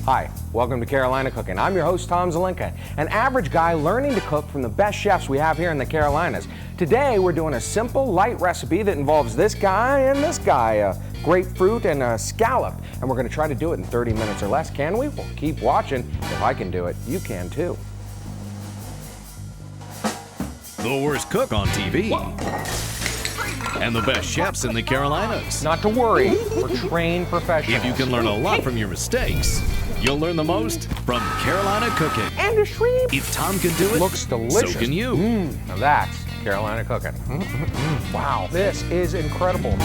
Hi, welcome to Carolina Cooking. I'm your host, Tom Zelenka, an average guy learning to cook from the best chefs we have here in the Carolinas. Today, we're doing a simple, light recipe that involves this guy and this guy, a grapefruit and a scallop, and we're going to try to do it in 30 minutes or less. Can we? Well, keep watching. If I can do it, you can too. The worst cook on TV. And the best chefs in the Carolinas. Not to worry, we're trained professionals. If you can learn a lot from your mistakes, you'll learn the most from Carolina Cooking. And a shrimp. If Tom can do it, looks delicious. So can you. Now that's Carolina Cooking. Wow, this is incredible.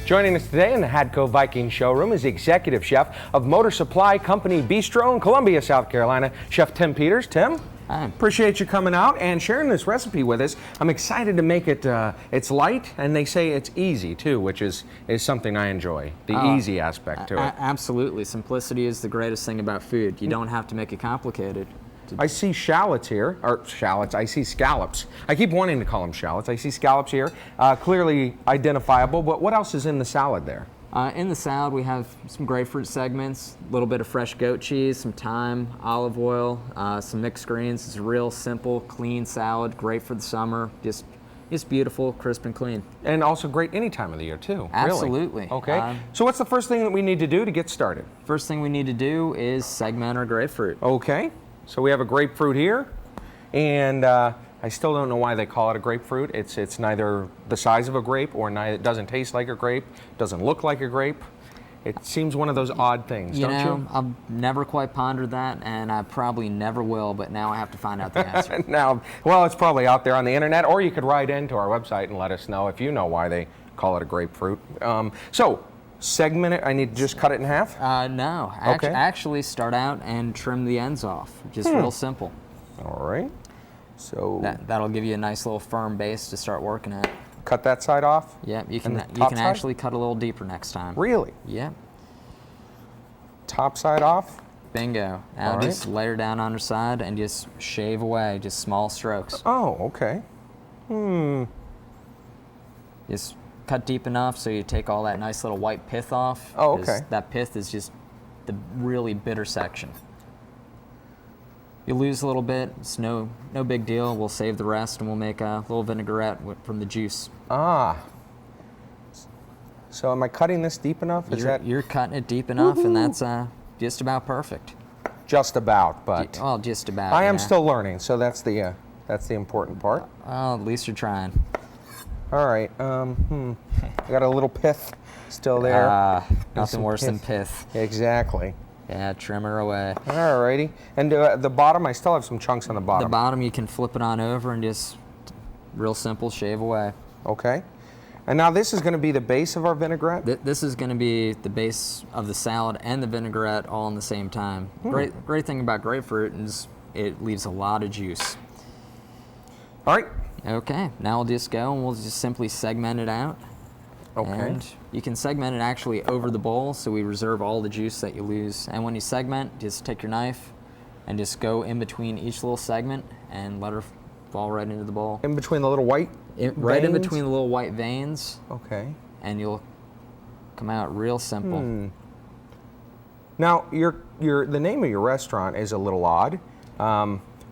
Joining us today in the Hadco Viking showroom is the executive chef of Motor Supply Company Bistro in Columbia, South Carolina, Chef Tim Peters. Tim? Hi. Appreciate you coming out and sharing this recipe with us. I'm excited to make it, it's light, and they say it's easy too, which is something I enjoy, the easy aspect to it. Absolutely. Simplicity is the greatest thing about food. You don't have to make it complicated. I see shallots here, or shallots, I see scallops. I keep wanting to call them shallots. I see scallops here, clearly identifiable, but what else is in the salad there? In the salad, we have some grapefruit segments, a little bit of fresh goat cheese, some thyme, olive oil, some mixed greens. It's a real simple, clean salad, great for the summer. Just beautiful, crisp and clean. And also great any time of the year too. Absolutely. Really? Okay. So what's the first thing that we need to do to get started? First thing we need to do is segment our grapefruit. Okay. So we have a grapefruit here, and I still don't know why they call it a grapefruit. It's neither the size of a grape or it doesn't taste like a grape, doesn't look like a grape. It seems one of those odd things, don't you? I've never quite pondered that, and I probably never will, but now I have to find out the answer. Now, well, it's probably out there on the internet, or you could write into our website and let us know if you know why they call it a grapefruit. So, segment it, I need to just cut it in half? No, Okay. actually start out and trim the ends off. Just real simple. All right. So That'll give you a nice little firm base to start working at. cut that side off? Yeah, you And can the top side? actually cut a little deeper next time. Really? Yeah. Top side off? Bingo. Now All just right. layer down on your side and just shave away, just small strokes. Oh, okay. Just cut deep enough so you take all that nice little white pith off. Oh, 'cause okay. That pith is just the really bitter section. You lose a little bit, it's no big deal. We'll save the rest and we'll make a little vinaigrette from the juice. Ah. So am I cutting this deep enough? You're cutting it deep enough, and that's just about perfect. Just about, but Well, just about. I am yeah. still learning, so that's the important part. Well, at least you're trying. All right. I got a little pith still there. Nothing some worse than pith. Exactly. Yeah, trim her away. All righty. And the bottom, I still have some chunks on the The bottom. bottom, you can flip it on over and just real simple shave away. Okay. And now this is going to be the base of our vinaigrette? This is going to be the base of the salad and the vinaigrette all in the same time. Great thing about grapefruit is it leaves a lot of juice. All right. Okay, now we'll just go and we'll just simply segment it out. Okay. And you can segment it actually over the bowl, so we reserve all the juice that you lose. And when you segment, just take your knife and just go in between each little segment and let her fall right into the bowl. In between the little white Right in veins? between the little white veins, Okay. and you'll come out real simple. Now, the name of your restaurant is a little odd.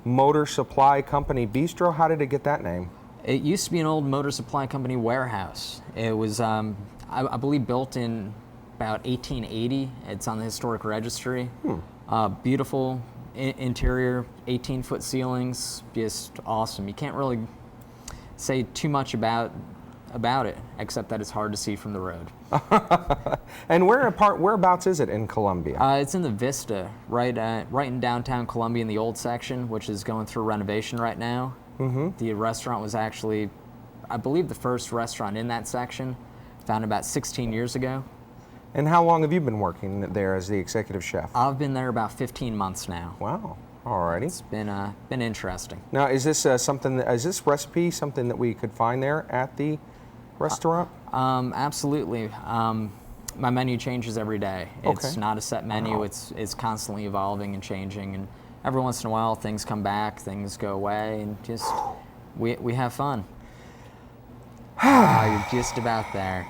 Motor Supply Company Bistro. How did it get that name? It used to be an old Motor Supply Company warehouse. It was, I believe, built in about 1880. It's on the historic registry. Beautiful interior, 18-foot ceilings, just awesome. You can't really say too much about it, except that it's hard to see from the road. And whereabouts is it in Columbia? It's in the Vista, right in downtown Columbia in the old section, which is going through renovation right now. The restaurant was actually, I believe, the first restaurant in that section, founded about 16 years ago. And how long have you been working there as the executive chef? I've been there about 15 months now. Wow. Alrighty. It's been interesting. Now, is this is this recipe something that we could find there at the restaurant? Absolutely. My menu changes every day. It's Okay. not a set menu. Wow. It's constantly evolving and changing, and every once in a while things come back, things go away, and just we have fun. You're just about there.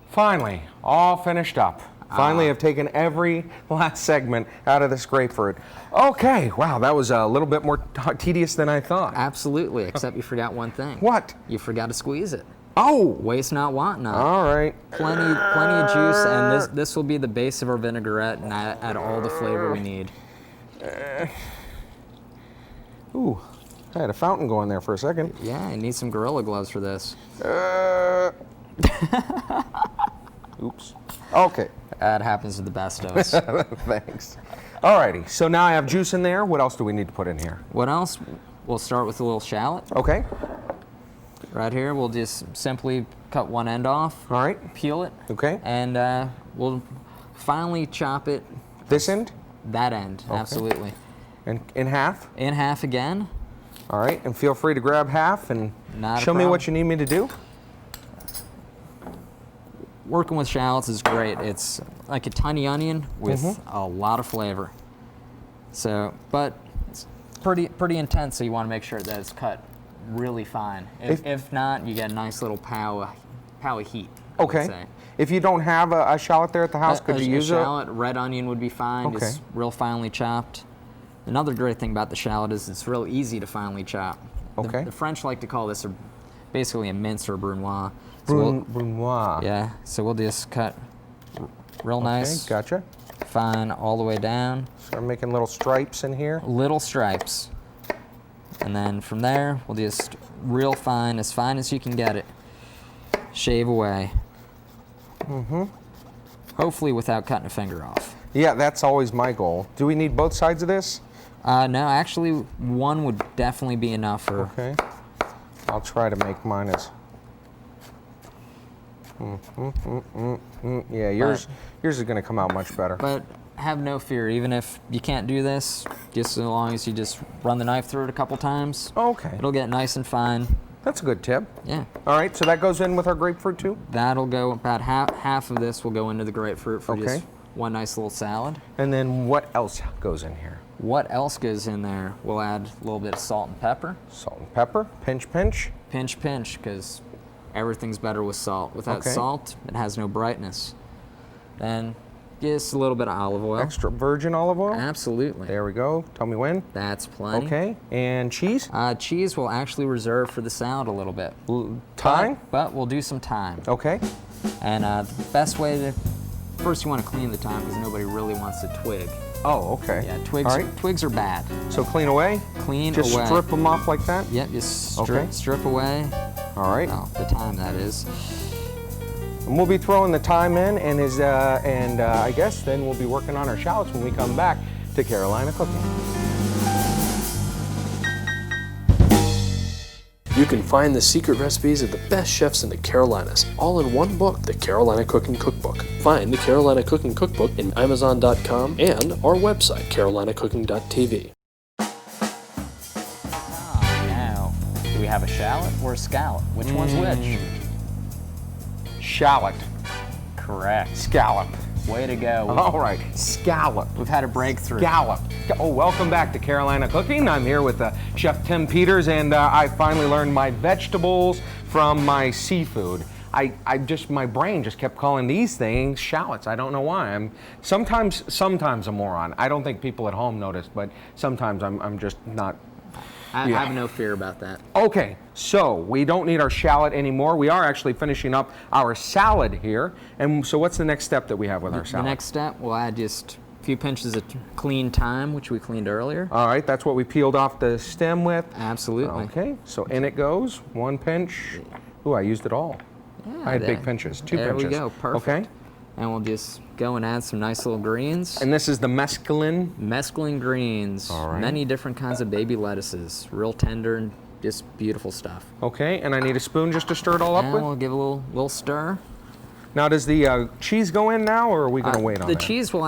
Finally, all finished up. Finally, I've taken every last segment out of this grapefruit. Okay, wow, that was a little bit more tedious than I thought. Absolutely, except you forgot one thing. What? You forgot to squeeze it. Oh! Waste not, want not. All right. Plenty of juice, and this will be the base of our vinaigrette and add all the flavor we need. Ooh, I had a fountain going there for a second. Yeah, I need some Guerrilla gloves for this. Oops. Okay. That happens to the best of us. Thanks. Alrighty, so now I have juice in there. What else do we need to put in here? What else? We'll start with a little shallot. Okay. Right here, we'll just simply cut one end off. All right. Peel it. Okay. And we'll finely chop it. This end? That end, Okay. absolutely. And in half? In half again. All right, and feel free to grab half and Not a show me problem. what you need me to do. Working with shallots is great. It's like a tiny onion with a lot of flavor. So, but it's pretty intense, so you want to make sure that it's cut really fine. If not, you get a nice little pow of heat. I would Okay. say. If you don't have a shallot there at the house, could you use a shallot? Red onion would be fine. Okay. Just real finely chopped. Another great thing about the shallot is it's real easy to finely chop. Okay. The French like to call this basically a mince or brunoise. So Brunoise. yeah, so we'll just cut real nice, Okay, gotcha. fine all the way down, Start making little stripes in here. little stripes. And then from there, we'll just real fine as you can get it, shave away. Hopefully without cutting a finger off. Yeah, that's always my goal. Do we need both sides of this? No, actually one would definitely be enough for, Okay. I'll try to make mine as... Yeah, yours is going to come out much better. but have no fear, even if you can't do this, just so long as you just run the knife through it a couple times, Okay, it'll get nice and fine. that's a good tip. Yeah. All right, so that goes in with our grapefruit too? That'll go about half of this will go into the grapefruit for Okay. just one nice little salad. And then what else goes in here? What else goes in there? We'll add a little bit of salt and pepper. Salt and pepper, pinch, pinch. Pinch, pinch, because everything's better with salt. Without Okay. salt, it has no brightness. Then just a little bit of olive oil. Extra virgin olive oil. Absolutely. There we go. Tell me when. That's plenty. Okay, and cheese? Cheese we'll actually reserve for the salad a little bit. Thyme? But we'll do some thyme. Okay. And the best way to, first you want to clean the thyme because nobody really wants to twig. Oh, okay. Yeah, twigs, All right. twigs are bad. So clean away? Clean Just away. strip them off like that? Yep, just Okay. strip away. All right. Oh, the thyme, that is. And we'll be throwing the thyme in, and I guess then we'll be working on our shallots when we come back to Carolina Cooking. You can find the secret recipes of the best chefs in the Carolinas, all in one book, the Carolina Cooking Cookbook. Find the Carolina Cooking Cookbook in Amazon.com and our website, carolinacooking.tv. Now, do we have a shallot or a scallop? Which one's which? Shallot. Correct. Scallop. Way to go. All right. Scallop. We've had a breakthrough. Scallop. Oh, welcome back to Carolina Cooking. I'm here with Chef Tim Peters, and I finally learned my vegetables from my seafood. My brain just kept calling these things shallots. I don't know why. I'm sometimes a moron. I don't think people at home notice, but sometimes I'm just not. I have no fear about that. Okay, so we don't need our shallot anymore. We are actually finishing up our salad here. And so what's the next step that we have with our The salad? next step, we'll add just a few pinches of clean thyme, which we cleaned earlier. All right, that's what we peeled off the stem with. Absolutely. Okay, so in it goes, one pinch. Ooh, I used it all. Yeah, I had big there- pinches, two there pinches. we go, perfect. Okay, And we'll just go and add some nice little greens. and this is the mesclun. Mesclun greens. All right. Many different kinds of baby lettuces. Real tender and just beautiful stuff. Okay, and I need a spoon just to stir it all up And with. we'll give a little stir. Now, does the cheese go in now, or are we going to wait on The that? cheese we'll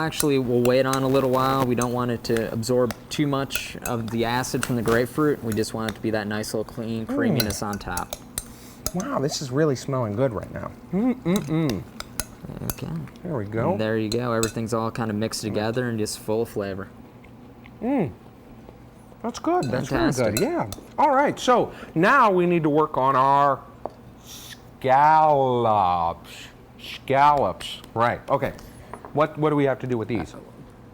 wait on a little while. We don't want it to absorb too much of the acid from the grapefruit. We just want it to be that nice little clean creaminess on top. Wow, this is really smelling good right now. Okay. There we go. And there you go. Everything's all kind of mixed together and just full of flavor. That's good. That's really Fantastic. good. Yeah. All right. So now we need to work on our scallops. Scallops. Right. Okay. What do we have to do with these?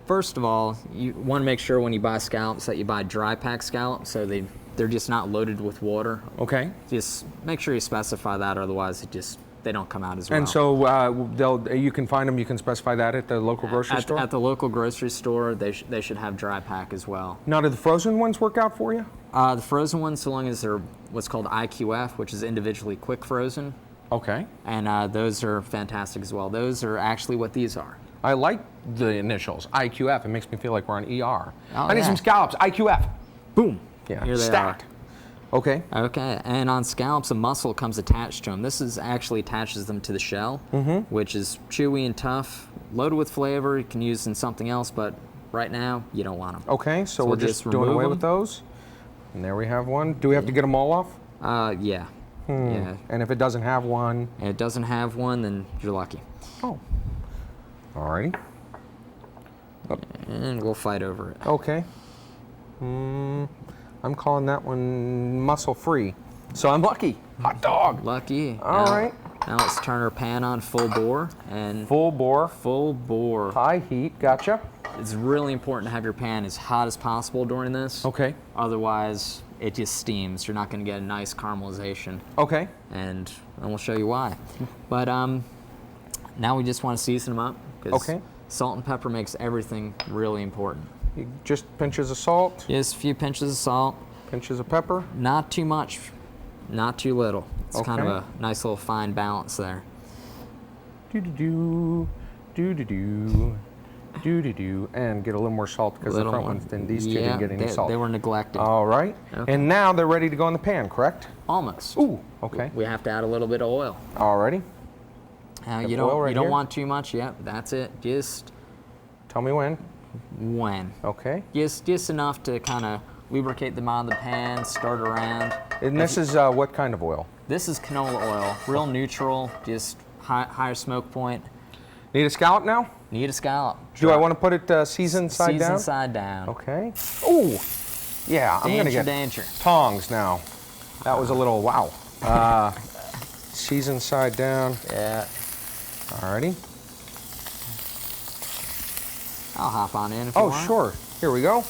First of all, you want to make sure when you buy scallops that you buy dry pack scallops, so they're just not loaded with water. Okay. Just make sure you specify that, otherwise they don't come out as well. And so you can find them, you can specify that at the local grocery store? At the local grocery store, they should have dry pack as well. Now, do the frozen ones work out for you? The frozen ones, so long as they're what's called IQF, which is individually quick frozen. Okay. And those are fantastic as well. Those are actually what these are. I like the initials, IQF. It makes me feel like we're on ER. Oh, I need some scallops, IQF. Boom. Yeah, Here they stacked. are. Okay. Okay, and on scallops, a mussel comes attached to them. This actually attaches them to the shell, which is chewy and tough, loaded with flavor. You can use in something else, but right now, you don't want them. Okay, so we're we'll just doing remove away them. with those. And there we have one. Do we have to get them all off? Yeah. Yeah. And if it doesn't have one? And it doesn't have one, then you're lucky. Oh. Alrighty. And we'll fight over it. Okay. I'm calling that one mussel free. So I'm lucky. Hot dog. Lucky. All right. Now let's turn our pan on full bore and Full bore. full bore. High heat. Gotcha. It's really important to have your pan as hot as possible during this. Okay. Otherwise, it just steams. You're not going to get a nice caramelization. Okay. And we'll show you why. But now we just want to season them up. 'Cause Okay. salt and pepper makes everything really important. Just pinches of salt, Just a few pinches of salt. pinches of pepper. Not too much, not too little. It's kind of Okay. a nice little fine balance there. Do-do-do, do-do-do, do-do-do. And get a little more salt because the Little front one. ones didn't. These two didn't get any they, salt. They were neglected. All right. Okay. And now they're ready to go in the pan, correct? Almost. Ooh, okay. We have to add a little bit of oil. Alrighty. You oil don't right you don't here? want too much. Yep, that's it. Just Tell me when. when. Okay. Just enough to kind of lubricate them on the pan, stir it around. And this is what kind of oil? This is canola oil, real neutral, just higher smoke point. Need a scallop now? Need a scallop. Do I want to put it seasoned side down? Seasoned side down. Okay. Ooh. Yeah, I'm gonna Danger, get danger. tongs now. That was a little wow. Seasoned side down. Yeah. Alrighty. I'll hop on in if you Oh, want. sure. Here we go.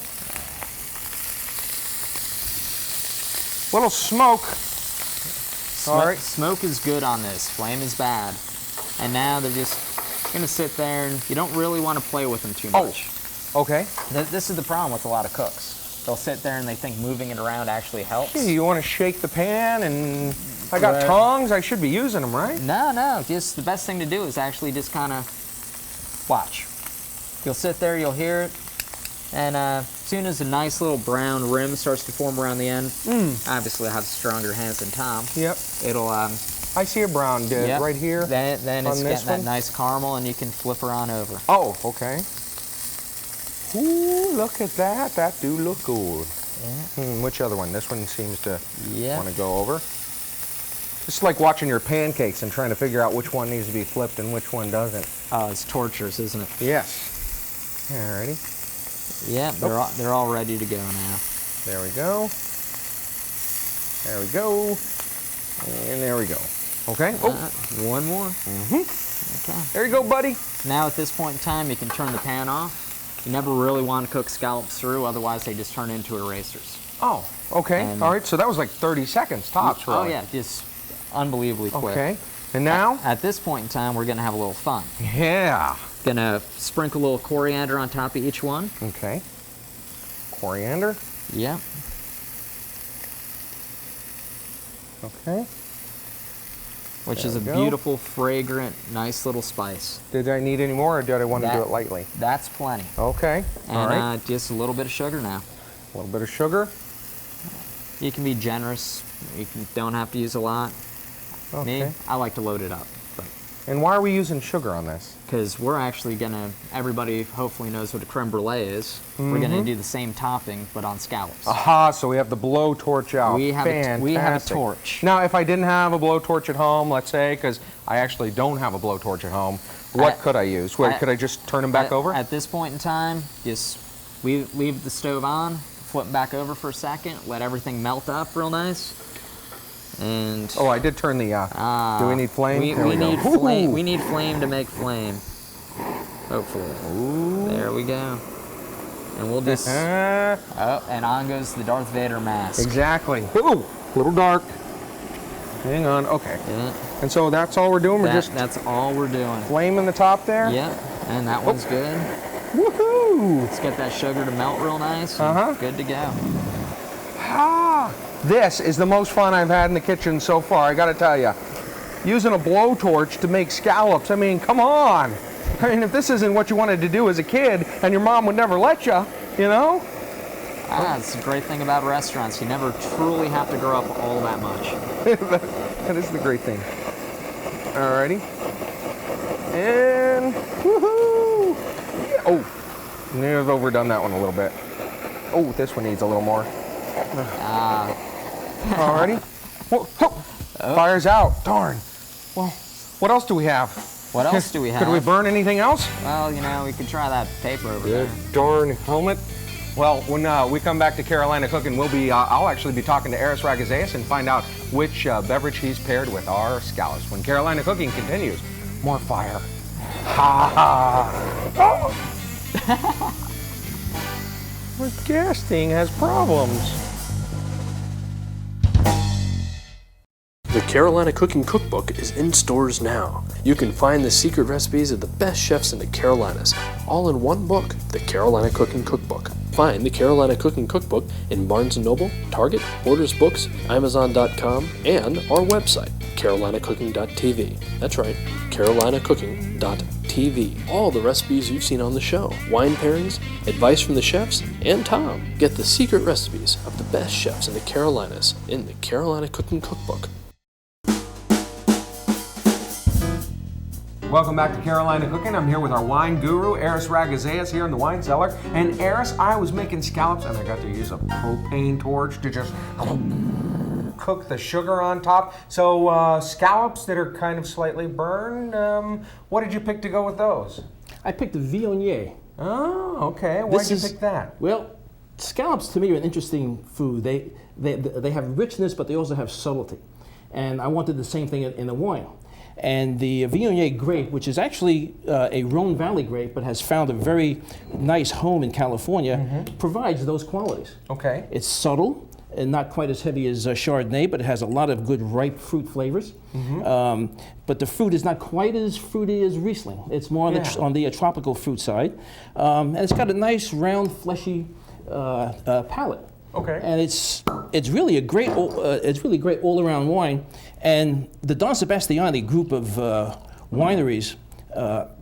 Little smoke. All right. Smoke is good on this. Flame is bad. And now they're just gonna sit there, and you don't really want to play with them too Oh. much. Okay. This is the problem with a lot of cooks. They'll sit there and they think moving it around actually helps. Hey, you want to shake the pan, and I got Right. tongs. I should be using them, right? No. Just the best thing to do is actually just kind of watch. You'll sit there, you'll hear it, and as soon as a nice little brown rim starts to form around the end, obviously I have stronger hands than Tom. Yep. It'll I see a brown yep. right here. Then on it's this getting that one? nice caramel, and you can flip her on over. Oh, okay. Ooh, look at that. That do look good. Which other one? This one seems to Yeah. want to go over. It's like watching your pancakes and trying to figure out which one needs to be flipped and which one doesn't. Oh, it's torturous, isn't it? Yes. Alrighty. Yeah, they're all ready to go now. There we go. There we go. And there we go. Okay. Oh, One more. Okay. there you go, buddy. Now at this point in time, you can turn the pan off. You never really want to cook scallops through, otherwise they just turn into erasers. Oh, okay. And- All right. So that was like 30 seconds tops, Oh really. yeah, just unbelievably quick. Okay. And now? At this point in time, we're gonna have a little fun. Yeah. Gonna sprinkle a little coriander on top of each one. Okay. Coriander. Yeah. Okay. Which There is a we go. beautiful, fragrant, nice little spice. Did I need any more, or did I want to do That- it lightly? That's plenty. Okay. All And right. just a little bit of sugar now. A little bit of sugar. You can be generous. Don't have to use a lot. Okay. Me, I like to load it up. And why are we using sugar on this? Because we're actually gonna, everybody hopefully knows what a creme brulee is. We're gonna do the same topping, but on scallops. Aha, so we have the blowtorch out. We have a Fantastic. torch. Now, if I didn't have a blowtorch at home, let's say, because I actually don't have a blowtorch at home, what could I use? Could I just turn them back over? At this point in time, just leave the stove on, flip them back over for a second, let everything melt up real nice. And Oh, I did turn the, do we need flame? There we go. need flame. We need flame to make flame. Hopefully. Ooh. There we go. And we'll just, oh, and on goes the Darth Vader mask. Exactly. Ooh, a little dark. Hang on, okay. Yeah. And so that's all we're doing? That's all we're doing. Flame in the top there? Yep, and that one's good. Woohoo! Let's get that sugar to melt real nice. Good to go. Ah, this is the most fun I've had in the kitchen so far, I gotta tell you. Using a blowtorch to make scallops, I mean, come on. I mean, if this isn't what you wanted to do as a kid and your mom would never let you, you know? It's a great thing about restaurants. You never truly have to grow up all that much. That is the great thing. Alrighty. And woohoo! Oh, may have overdone that one a little bit. Oh, this one needs a little more. Alrighty. Whoa, fire's out. Darn. Well, what else do we have? What else do we have? Could we burn anything else? Well, you know, we could try that paper over there. Darn helmet. Well, when we come back to Carolina Cooking, I'll actually be talking to Eris Ragazeas and find out which beverage he's paired with our scallops. When Carolina Cooking continues, more fire. Ha ha! Oh. My gas thing has problems. The Carolina Cooking Cookbook is in stores now. You can find the secret recipes of the best chefs in the Carolinas, all in one book, the Carolina Cooking Cookbook. Find the Carolina Cooking Cookbook in Barnes & Noble, Target, Borders Books, Amazon.com, and our website, carolinacooking.tv. That's right, carolinacooking.tv. All the recipes you've seen on the show, wine pairings, advice from the chefs, and Tom. Get the secret recipes of the best chefs in the Carolinas in the Carolina Cooking Cookbook. Welcome back to Carolina Cooking. I'm here with our wine guru, Eris Ragazeas, here in the wine cellar. And Eris, I was making scallops, and I got to use a propane torch to just cook the sugar on top. So scallops that are kind of slightly burned, what did you pick to go with those? I picked the Viognier. Oh, okay. Why did you pick that? Well, scallops to me are an interesting food. They have richness, but they also have subtlety. And I wanted the same thing in the wine. And the Viognier grape, which is actually a Rhone Valley grape, but has found a very nice home in California, provides those qualities. Okay. It's subtle and not quite as heavy as Chardonnay, but it has a lot of good ripe fruit flavors. But the fruit is not quite as fruity as Riesling. It's more on the tropical fruit side. And it's got a nice, round, fleshy palate. Okay. And it's really a great great all-around wine. And the Don Sebastiani group of wineries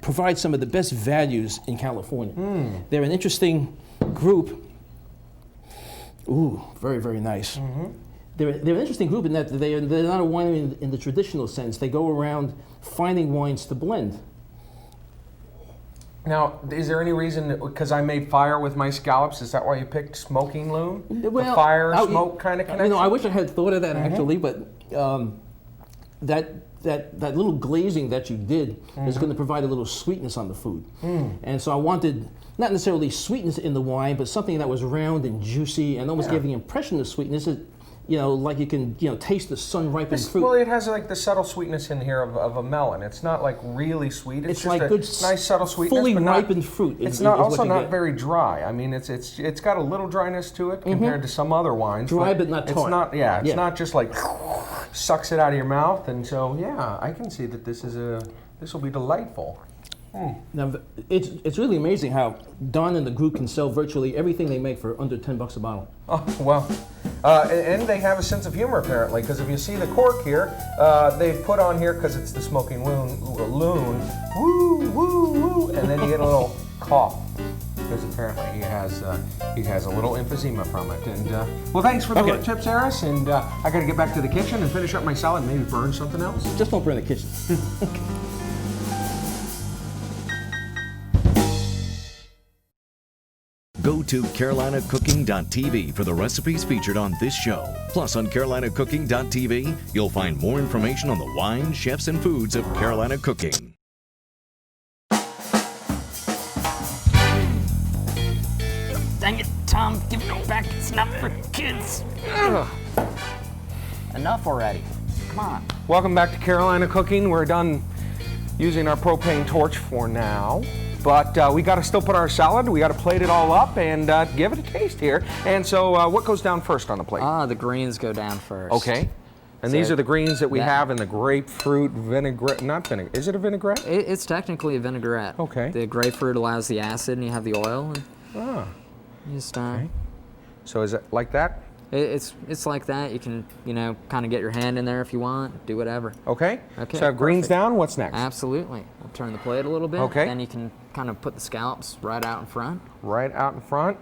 provide some of the best values in California. They're an interesting group. Ooh, very, very nice. They're an interesting group in that they're not a winery in the traditional sense. They go around finding wines to blend. Now, is there any reason, because I made fire with my scallops, is that why you picked smoking loon? Well, the fire, smoke kind of connection? You know, I wish I had thought of that actually, but that little glazing that you did is going to provide a little sweetness on the food. And so I wanted, not necessarily sweetness in the wine, but something that was round and juicy and almost gave the impression of sweetness. You know, like you can, taste the sun-ripened fruit. Well, it has like the subtle sweetness in here of a melon. It's not like really sweet. It's just like a good, nice subtle sweetness, fully but ripened fruit. It's not also not very dry. I mean, it's got a little dryness to it compared to some other wines. Dry but not tart. It's not. It's not just like sucks it out of your mouth. And so I can see that this will be delightful. Now, it's really amazing how Don and the group can sell virtually everything they make for under $10 a bottle. Oh, well, and they have a sense of humor apparently, because if you see the cork here, they've put on here, because it's the smoking loon, woo, woo, woo, and then you get a little cough, because apparently he has a little emphysema from it. And well, thanks for the tips, Eris, and I got to get back to the kitchen and finish up my salad, and maybe burn something else. Just don't burn the kitchen. Go to carolinacooking.tv for the recipes featured on this show. Plus, on carolinacooking.tv, you'll find more information on the wine, chefs, and foods of Carolina Cooking. Dang it, Tom, give it back. It's not for kids. Enough already. Come on. Welcome back to Carolina Cooking. We're done using our propane torch for now. but we got to still put our salad. We got to plate it all up and give it a taste here. And so, what goes down first on the plate? The greens go down first. Okay. And So these are the greens that we that- have in the grapefruit vinaigrette. Not vinaigrette. Is it a vinaigrette? It's technically a vinaigrette. Okay. The grapefruit allows the acid, and you have the oil. And you just, So is it like that? It's like that. You can, kind of get your hand in there if you want. Do whatever. Okay. Okay, So I have greens perfect. down. What's next? Absolutely. We'll turn the plate a little bit. Okay. Then you can kind of put the scallops right out in front. Right out in front.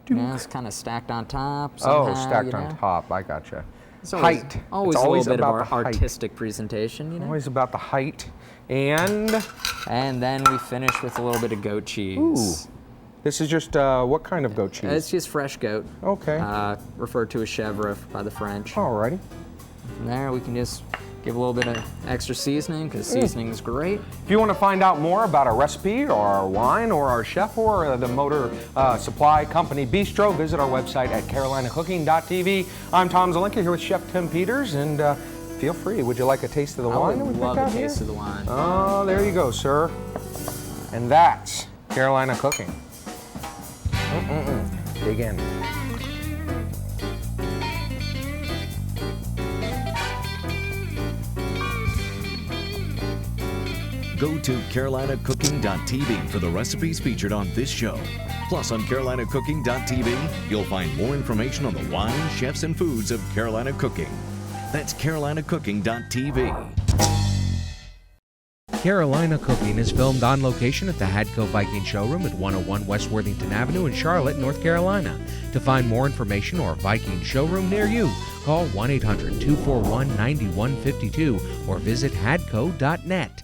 Now it's kind of stacked on top. Oh, Somehow, stacked on top. I gotcha. It's always, Height. Always It's a always little bit of about our the height. artistic presentation, Always about the height. And And then we finish with a little bit of goat cheese. ooh, this is just what kind of goat cheese? It's just fresh goat. Okay. Referred to as chèvre by the French. Alrighty. From there, we can just give a little bit of extra seasoning because seasoning is great. If you want to find out more about our recipe or our wine or our chef or the motor supply company Bistro, visit our website at carolinacooking.tv. I'm Tom Zelenka here with Chef Tim Peters, and feel free. Would you like a taste of the wine that we I would picked love out a taste here? of the wine. Oh, there you go, sir. And that's Carolina cooking. Dig in. Go to carolinacooking.tv for the recipes featured on this show. Plus, on carolinacooking.tv, you'll find more information on the wine, chefs, and foods of Carolina cooking. That's carolinacooking.tv. Carolina Cooking is filmed on location at the Hadco Viking Showroom at 101 West Worthington Avenue in Charlotte, North Carolina. To find more information or Viking showroom near you, call 1-800-241-9152 or visit hadco.net.